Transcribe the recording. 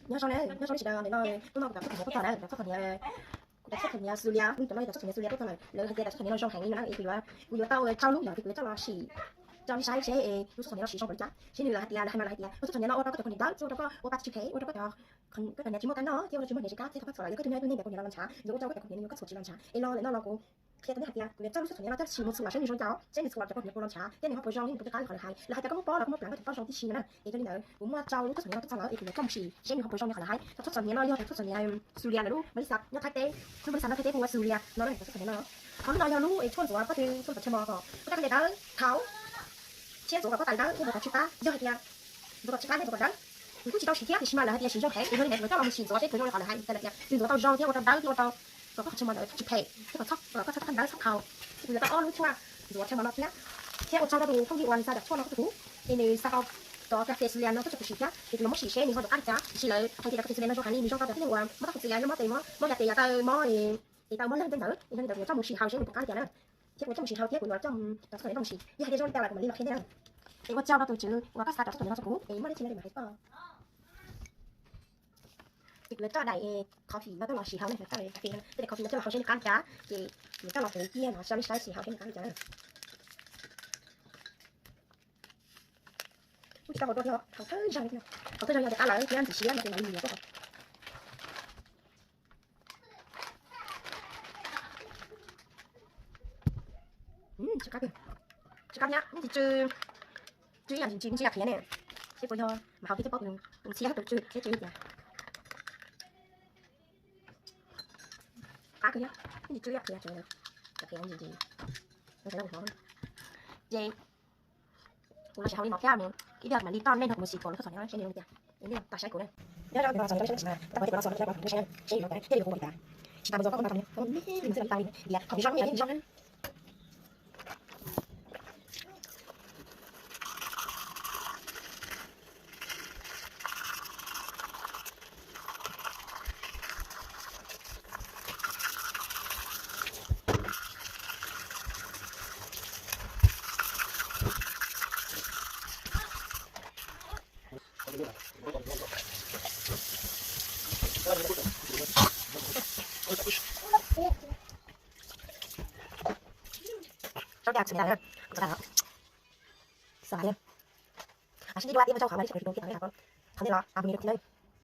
nhớ sau này chỉ là để nói tôi nóiกับเขาเนี่ยกับเขาเนี่ยแต่เขาเนี่ยสุริยะแต่ไม่แต่เขาเนี่ยสุริยะตัวไหนเลยแต่เขาเนี่ยเราช่องแห่งนี้นะอีกว่ากูอยู่เต้าเจ้าลูกอย่างที่กูเจ้าเราฉีเจ้าไม่ใช่ใช่รู้สึกเขาเนี่ยเราฉีช่องบริจาคใช่หรืออะไรให้มาอะไรเนี่ยรู้สึกเขาเนี่ยเราเราก็จะคนเดียวเราก็ว่าปัจจุบันเราก็จะคนก็เนี่ยชิมกันเนาะที่เราชิมเนี่ยจะก้าวที่เขาพักสลายก็ถึงแม้ตัวนี้แบบคนเนี่ยเราลันช้าเดี๋ยวเจ้าก็แต่คนเนี่ยก็สดชิลันช้าไอ้เราเนี่ยเรากูเคลียร์ตัวนี้หัดเนี่ยกูเนี่ยเจ้ารู้สึกเขาเนี่ยเราจะชิมสุดละเช่นมีช่องเจ้าเช่นมีสุดละจะคนเนี่ยกูลันช้าเช่นในห้องโปรจองที่กูจะการขอให้แล้วให้แต่ก็ไม่ป้อแล้วก็ไม่แปลงก็ถึงป้อช่องที่ชิมนะไอ้ตัวนี้เนี่ยผมว่าเจ้ารู้สึกเขาเนี่ยเราจะเราไอ้ตัวเนี่ยจ้องฉีเช่นในห้องโปรจองเนี่ยขอให้ถ้าทุกส่วนเนี่ยเราเรียกทุกส่วนเนี่ยสุริยะนะรู้บริษัทเนี่ยไทยเต้คือบริษัทเนี่ยไทยเต้กูว่าสุริยะเราเนี่ยทุกส่วนเนี่ยเนาะเขาเรารู้ไอ้ช่วงตัวก็คือช่วงปัจจุบันก็ก็จะเป็นการเขา切左个蛋蛋，我把它去打，然后这样，如果去打那个蛋，你估计到时间最起码来点时间配，因为那个到我们去做些推动的话呢，还在那边，你做到肉点，我到蛋点，我到做个什么的去配，这个炒，个炒蛋蛋炒烤，这个到二路去啊，做什么那天，天我找到的风景完啥的，错了不图，因为啥个。到这些时间呢，都是不是的，就是没时间，你说就干家，是了，还记得这些年那种喊你说到的，那我没得时间，没得么，没得呀，到么诶，到么两点头，因为就这么时候先不干的了，结果这么时候结果我这么这些东西，一下子就掉了，我们立了天亮。我教到ตัวจื้อว่าก็สตาร์ทตัวนี้เราจะรู้ไม่ได้ชิมอะไรมาให้ป่ะอีกเลยก็ได้คอฟฟี่แล้วก็รอสีเขาเนี่ยก็เลยกาแฟแต่คอฟฟี่แล้วก็เราเขาใช้ในการจ้าจีแล้วก็เราใช้เกี๊ยวเนาะใช้ไม่ใช้สีเขาใช้ในการจ้าผู้ชายบอกตัวเขาเขาเท่จังเลยเขาเท่จังเลยแต่อะไรที่นั่นสีเชียร์มันเป็นอะไรเหนียวก็ชิคกี้เนี่ยนี่จื้อจื้ออย่างจริงๆจื้ออยากเขียนเนี่ยใช่ปุ่นยอมาเขาที่จะป๊อปหนึ่งเชียร์ตัวจื้อเชียร์จื้อเนี่ยcá kia cái gì chưa kia trời ơi cà phê gì nó sẽ đâu khó vậy cũng là sẽ học đi mọc theo mình cái việc mà đi ton lên học một xịt cổ nó có phải nói trên đường kìa đến đây ta sai cổ này nhớ đâu thì vào trong mà ta có thể vào xong nó sẽ sẽ sẽ được cái được cả chỉ tao bây giờ có tao nhé mình sẽ làm tay đi học rong vậy rong cho đẹp xứng đáng hơn cho đáng sợ hơn à xin đi qua tiếp cho khám này chỉ cần đồ kia thằng này là con thằng này là mình được đây